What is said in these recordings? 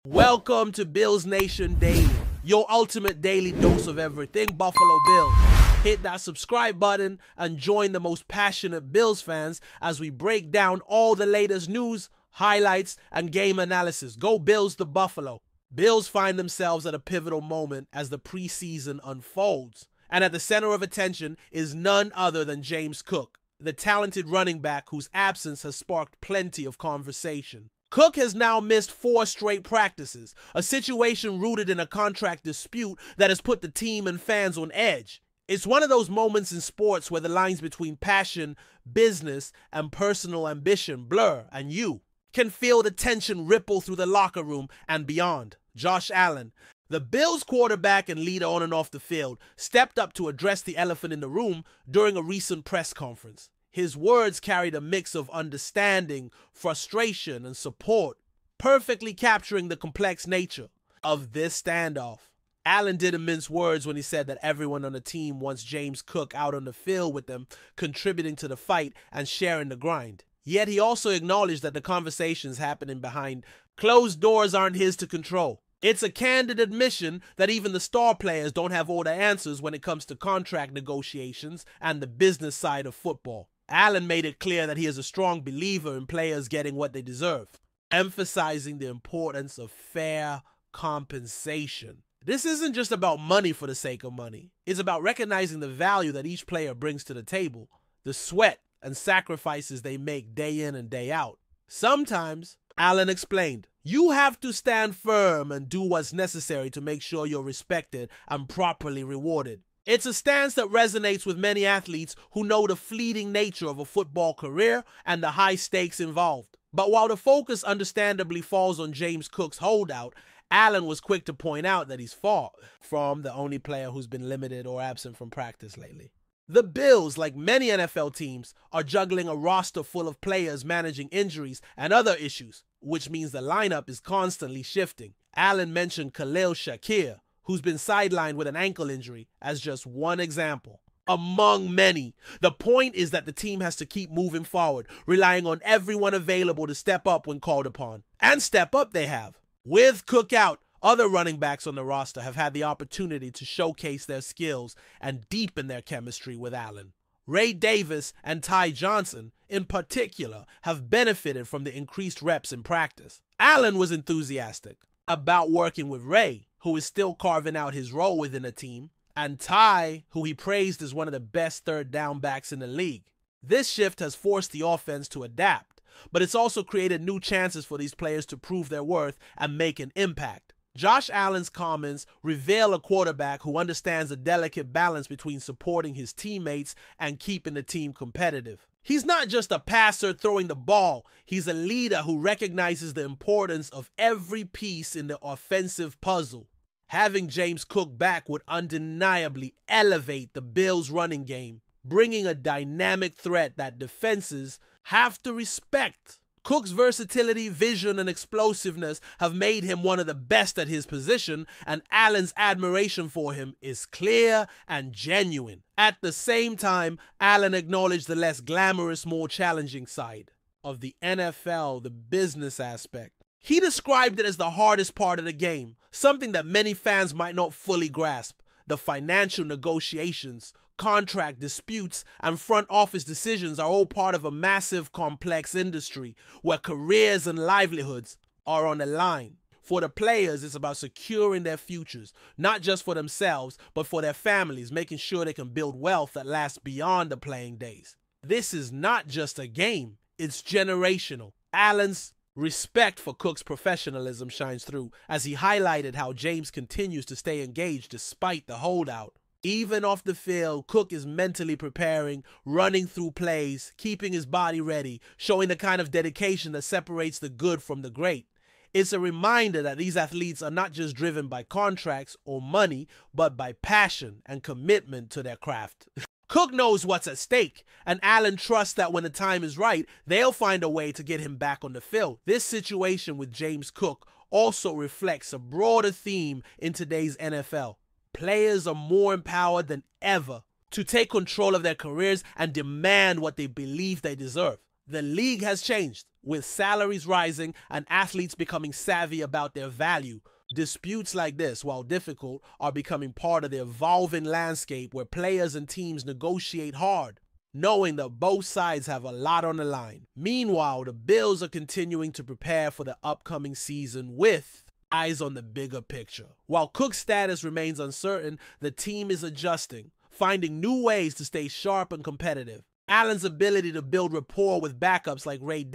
Welcome to Bills Nation Daily, your ultimate daily dose of everything Buffalo Bills. Hit that subscribe button and join the most passionate Bills fans as we break down all the latest news, highlights, and game analysis. Go Bills to Buffalo. Bills find themselves at a pivotal moment as the preseason unfolds. And at the center of attention is none other than James Cook, the talented running back whose absence has sparked plenty of conversation. Cook has now missed 4 straight practices, a situation rooted in a contract dispute that has put the team and fans on edge. It's one of those moments in sports where the lines between passion, business, and personal ambition blur, and you can feel the tension ripple through the locker room and beyond. Josh Allen, the Bills quarterback and leader on and off the field, stepped up to address the elephant in the room during a recent press conference. His words carried a mix of understanding, frustration, and support, perfectly capturing the complex nature of this standoff. Allen didn't mince words when he said that everyone on the team wants James Cook out on the field with them, contributing to the fight and sharing the grind. Yet he also acknowledged that the conversations happening behind closed doors aren't his to control. It's a candid admission that even the star players don't have all the answers when it comes to contract negotiations and the business side of football. Allen made it clear that he is a strong believer in players getting what they deserve, emphasizing the importance of fair compensation. This isn't just about money for the sake of money. It's about recognizing the value that each player brings to the table, the sweat and sacrifices they make day in and day out. Sometimes, Allen explained, you have to stand firm and do what's necessary to make sure you're respected and properly rewarded. It's a stance that resonates with many athletes who know the fleeting nature of a football career and the high stakes involved. But while the focus understandably falls on James Cook's holdout, Allen was quick to point out that he's far from the only player who's been limited or absent from practice lately. The Bills, like many NFL teams, are juggling a roster full of players managing injuries and other issues, which means the lineup is constantly shifting. Allen mentioned Khalil Shakir, who's been sidelined with an ankle injury, as just one example, among many. The point is that the team has to keep moving forward, relying on everyone available to step up when called upon. And step up they have. With Cook out, other running backs on the roster have had the opportunity to showcase their skills and deepen their chemistry with Allen. Reid Davis and Ty Johnson, in particular, have benefited from the increased reps in practice. Allen was enthusiastic about working with Reid, who is still carving out his role within the team, and Ty, who he praised as one of the best third down backs in the league. This shift has forced the offense to adapt, but it's also created new chances for these players to prove their worth and make an impact. Josh Allen's comments reveal a quarterback who understands the delicate balance between supporting his teammates and keeping the team competitive. He's not just a passer throwing the ball, he's a leader who recognizes the importance of every piece in the offensive puzzle. Having James Cook back would undeniably elevate the Bills' running game, bringing a dynamic threat that defenses have to respect. Cook's versatility, vision, and explosiveness have made him one of the best at his position, and Allen's admiration for him is clear and genuine. At the same time, Allen acknowledged the less glamorous, more challenging side of the NFL, the business aspect. He described it as the hardest part of the game, something that many fans might not fully grasp: the financial negotiations, contract disputes, and front office decisions are all part of a massive, complex industry where careers and livelihoods are on the line. For the players, it's about securing their futures, not just for themselves, but for their families, making sure they can build wealth that lasts beyond the playing days. This is not just a game, it's generational. Allen's respect for Cook's professionalism shines through as he highlighted how James continues to stay engaged despite the holdout. Even off the field, Cook is mentally preparing, running through plays, keeping his body ready, showing the kind of dedication that separates the good from the great. It's a reminder that these athletes are not just driven by contracts or money, but by passion and commitment to their craft. Cook knows what's at stake, and Allen trusts that when the time is right, they'll find a way to get him back on the field. This situation with James Cook also reflects a broader theme in today's NFL. Players are more empowered than ever to take control of their careers and demand what they believe they deserve. The league has changed. with salaries rising and athletes becoming savvy about their value. Disputes like this, while difficult, are becoming part of the evolving landscape where players and teams negotiate hard, knowing that both sides have a lot on the line. Meanwhile, the Bills are continuing to prepare for the upcoming season with eyes on the bigger picture. While Cook's status remains uncertain, the team is adjusting, finding new ways to stay sharp and competitive. Allen's ability to build rapport with backups like Reid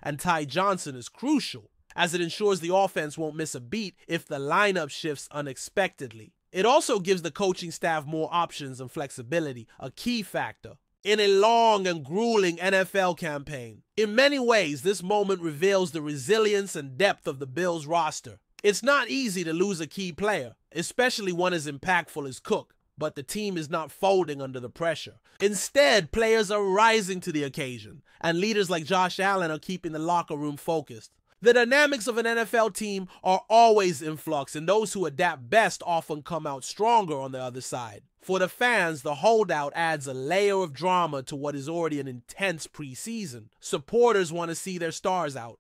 and Ty Johnson is crucial, as it ensures the offense won't miss a beat if the lineup shifts unexpectedly. It also gives the coaching staff more options and flexibility, a key factor in a long and grueling NFL campaign. In many ways, this moment reveals the resilience and depth of the Bills roster. It's not easy to lose a key player, especially one as impactful as Cook, but the team is not folding under the pressure. Instead, players are rising to the occasion, and leaders like Josh Allen are keeping the locker room focused. The dynamics of an NFL team are always in flux, and those who adapt best often come out stronger on the other side. For the fans, the holdout adds a layer of drama to what is already an intense preseason. Supporters want to see their stars out.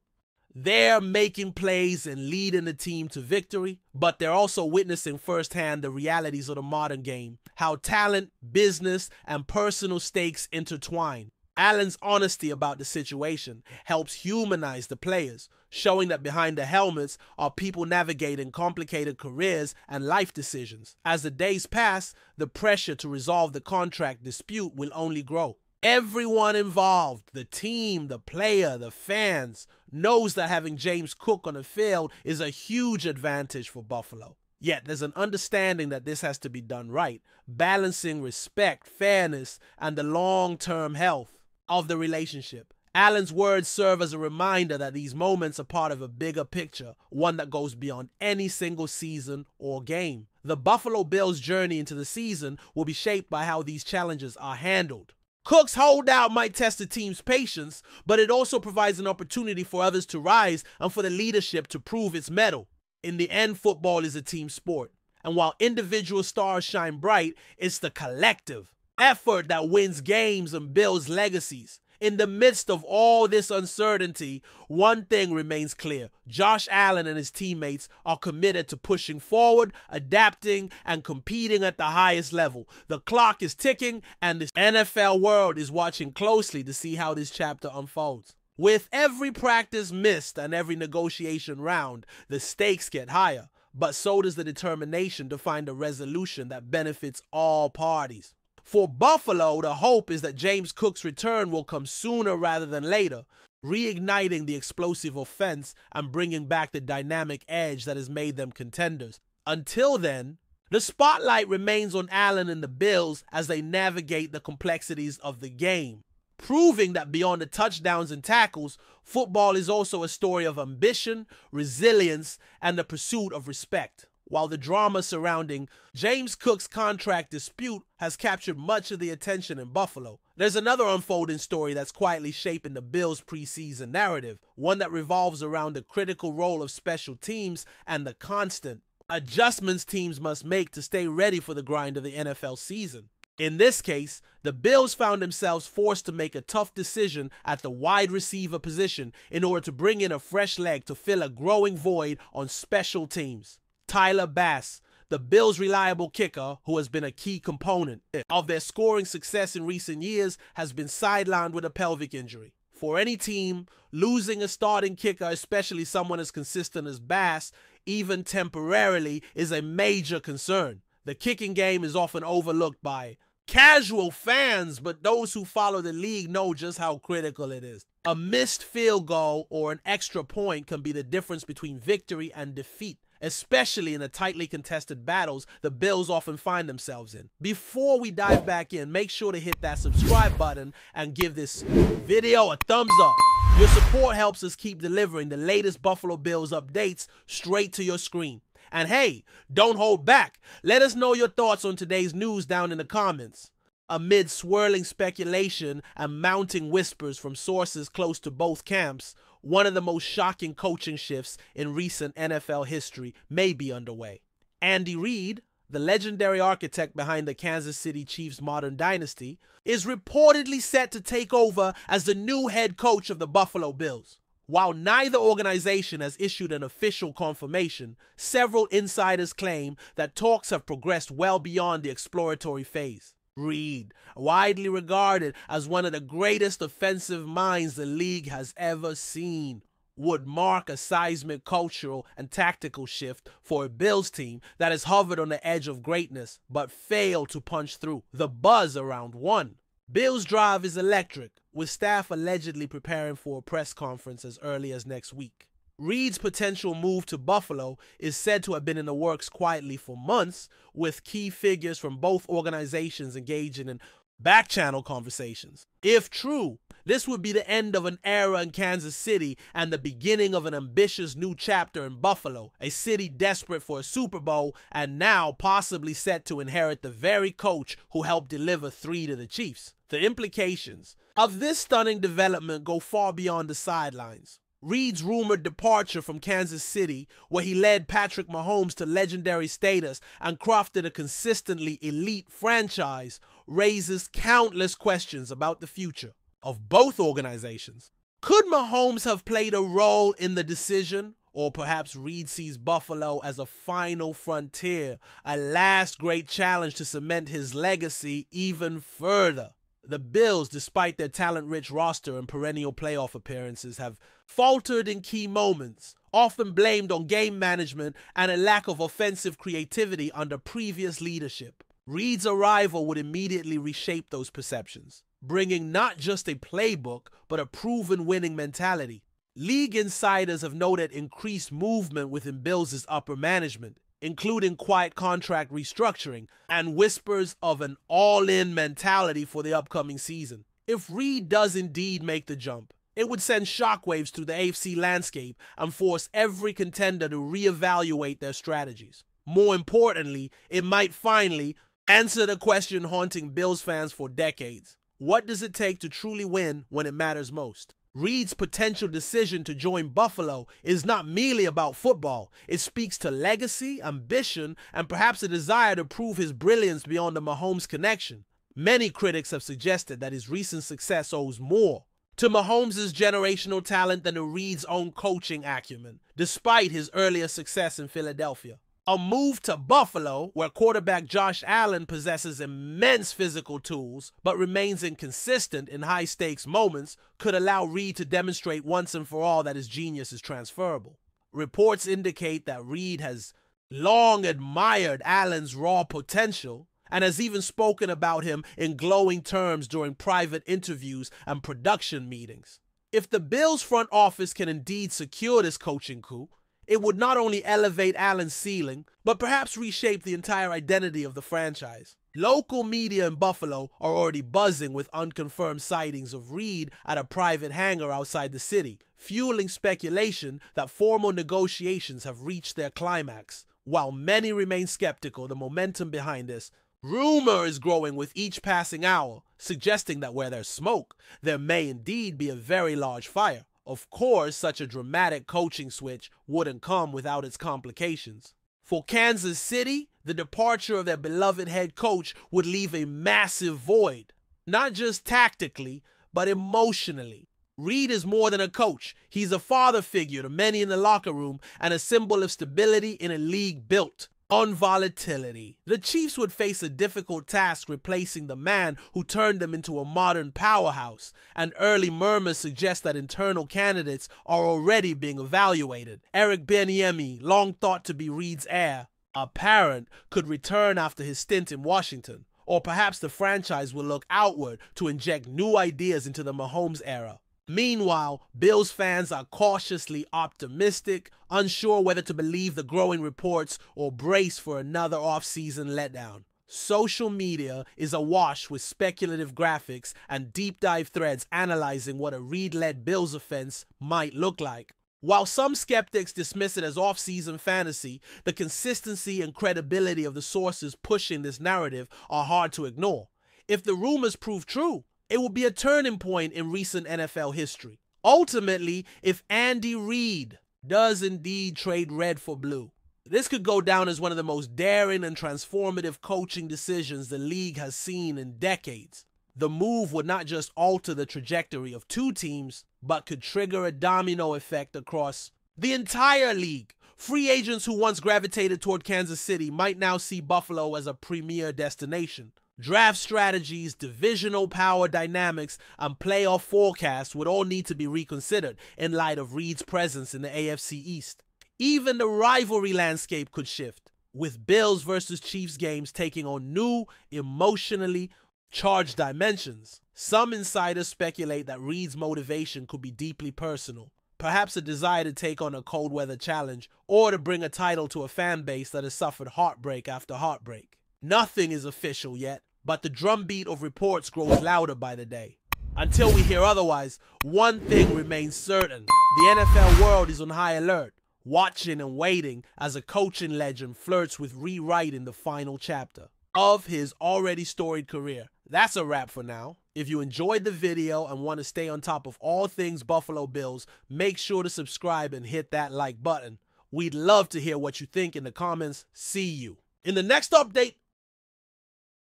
They're making plays and leading the team to victory, but they're also witnessing firsthand the realities of the modern game, how talent, business, and personal stakes intertwine. Allen's honesty about the situation helps humanize the players, showing that behind the helmets are people navigating complicated careers and life decisions. As the days pass, the pressure to resolve the contract dispute will only grow. Everyone involved, the team, the player, the fans, knows that having James Cook on the field is a huge advantage for Buffalo. Yet there's an understanding that this has to be done right, balancing respect, fairness, and the long-term health of the relationship. Allen's words serve as a reminder that these moments are part of a bigger picture, one that goes beyond any single season or game. The Buffalo Bills' journey into the season will be shaped by how these challenges are handled. Cook's holdout might test the team's patience, but it also provides an opportunity for others to rise and for the leadership to prove its mettle. In the end, football is a team sport, and while individual stars shine bright, it's the collective effort that wins games and builds legacies. In the midst of all this uncertainty, one thing remains clear. Josh Allen and his teammates are committed to pushing forward, adapting, and competing at the highest level. The clock is ticking, and the NFL world is watching closely to see how this chapter unfolds. With every practice missed and every negotiation round, the stakes get higher, but so does the determination to find a resolution that benefits all parties. For Buffalo, the hope is that James Cook's return will come sooner rather than later, reigniting the explosive offense and bringing back the dynamic edge that has made them contenders. Until then, the spotlight remains on Allen and the Bills as they navigate the complexities of the game, proving that beyond the touchdowns and tackles, football is also a story of ambition, resilience, and the pursuit of respect. While the drama surrounding James Cook's contract dispute has captured much of the attention in Buffalo, there's another unfolding story that's quietly shaping the Bills' preseason narrative, one that revolves around the critical role of special teams and the constant adjustments teams must make to stay ready for the grind of the NFL season. In this case, the Bills found themselves forced to make a tough decision at the wide receiver position in order to bring in a fresh leg to fill a growing void on special teams. Tyler Bass, the Bills' reliable kicker, who has been a key component of their scoring success in recent years, has been sidelined with a pelvic injury. For any team, losing a starting kicker, especially someone as consistent as Bass, even temporarily, is a major concern. The kicking game is often overlooked by casual fans, but those who follow the league know just how critical it is. A missed field goal or an extra point can be the difference between victory and defeat, especially in the tightly contested battles the Bills often find themselves in. Before we dive back in, make sure to hit that subscribe button and give this video a thumbs up. Your support helps us keep delivering the latest Buffalo Bills updates straight to your screen. And hey, don't hold back. Let us know your thoughts on today's news down in the comments. Amid swirling speculation and mounting whispers from sources close to both camps, one of the most shocking coaching shifts in recent NFL history may be underway. Andy Reid, the legendary architect behind the Kansas City Chiefs' modern dynasty, is reportedly set to take over as the new head coach of the Buffalo Bills. While neither organization has issued an official confirmation, several insiders claim that talks have progressed well beyond the exploratory phase. Reid, widely regarded as one of the greatest offensive minds the league has ever seen, would mark a seismic cultural and tactical shift for a Bills team that has hovered on the edge of greatness but failed to punch through. The buzz around one. Bills' drive is electric, with staff allegedly preparing for a press conference as early as next week. Reid's potential move to Buffalo is said to have been in the works quietly for months, with key figures from both organizations engaging in back-channel conversations. If true, this would be the end of an era in Kansas City and the beginning of an ambitious new chapter in Buffalo, a city desperate for a Super Bowl and now possibly set to inherit the very coach who helped deliver 3 to the Chiefs. The implications of this stunning development go far beyond the sidelines. Reid's rumored departure from Kansas City, where he led Patrick Mahomes to legendary status and crafted a consistently elite franchise, raises countless questions about the future of both organizations. Could Mahomes have played a role in the decision? Or perhaps Reid sees Buffalo as a final frontier, a last great challenge to cement his legacy even further. The Bills, despite their talent-rich roster and perennial playoff appearances, have faltered in key moments, often blamed on game management and a lack of offensive creativity under previous leadership. Reid's arrival would immediately reshape those perceptions, bringing not just a playbook, but a proven winning mentality. League insiders have noted increased movement within Bills' upper management, including quiet contract restructuring and whispers of an all-in mentality for the upcoming season. If Reid does indeed make the jump, it would send shockwaves through the AFC landscape and force every contender to reevaluate their strategies. More importantly, it might finally answer the question haunting Bills fans for decades. What does it take to truly win when it matters most? Reid's potential decision to join Buffalo is not merely about football. It speaks to legacy, ambition, and perhaps a desire to prove his brilliance beyond the Mahomes connection. Many critics have suggested that his recent success owes more to Mahomes' generational talent than to Reid's own coaching acumen, despite his earlier success in Philadelphia. A move to Buffalo, where quarterback Josh Allen possesses immense physical tools but remains inconsistent in high-stakes moments, could allow Reid to demonstrate once and for all that his genius is transferable. Reports indicate that Reid has long admired Allen's raw potential and has even spoken about him in glowing terms during private interviews and production meetings. If the Bills front office can indeed secure this coaching coup, it would not only elevate Allen's ceiling, but perhaps reshape the entire identity of the franchise. Local media in Buffalo are already buzzing with unconfirmed sightings of Reid at a private hangar outside the city, fueling speculation that formal negotiations have reached their climax. While many remain skeptical, the momentum behind this rumor is growing with each passing hour, suggesting that where there's smoke, there may indeed be a very large fire. Of course, such a dramatic coaching switch wouldn't come without its complications. For Kansas City, the departure of their beloved head coach would leave a massive void, not just tactically, but emotionally. Reid is more than a coach. He's a father figure to many in the locker room and a symbol of stability in a league built on volatility. The Chiefs would face a difficult task replacing the man who turned them into a modern powerhouse, and early murmurs suggest that internal candidates are already being evaluated. Eric Bieniemy, long thought to be Reid's heir apparent, could return after his stint in Washington, or perhaps the franchise will look outward to inject new ideas into the Mahomes era. Meanwhile, Bills fans are cautiously optimistic, unsure whether to believe the growing reports or brace for another off-season letdown. Social media is awash with speculative graphics and deep-dive threads analyzing what a Reid-led Bills offense might look like. While some skeptics dismiss it as off-season fantasy, the consistency and credibility of the sources pushing this narrative are hard to ignore. If the rumors prove true, it will be a turning point in recent NFL history. Ultimately, if Andy Reid does indeed trade red for blue, this could go down as one of the most daring and transformative coaching decisions the league has seen in decades. The move would not just alter the trajectory of two teams, but could trigger a domino effect across the entire league. Free agents who once gravitated toward Kansas City might now see Buffalo as a premier destination. Draft strategies, divisional power dynamics, and playoff forecasts would all need to be reconsidered in light of Reid's presence in the AFC East. Even the rivalry landscape could shift, with Bills versus Chiefs games taking on new, emotionally charged dimensions. Some insiders speculate that Reid's motivation could be deeply personal, perhaps a desire to take on a cold weather challenge or to bring a title to a fan base that has suffered heartbreak after heartbreak. Nothing is official yet, but the drumbeat of reports grows louder by the day. Until we hear otherwise, one thing remains certain. The NFL world is on high alert, watching and waiting as a coaching legend flirts with rewriting the final chapter of his already storied career. That's a wrap for now. If you enjoyed the video and want to stay on top of all things Buffalo Bills, make sure to subscribe and hit that like button. We'd love to hear what you think in the comments. See you in the next update.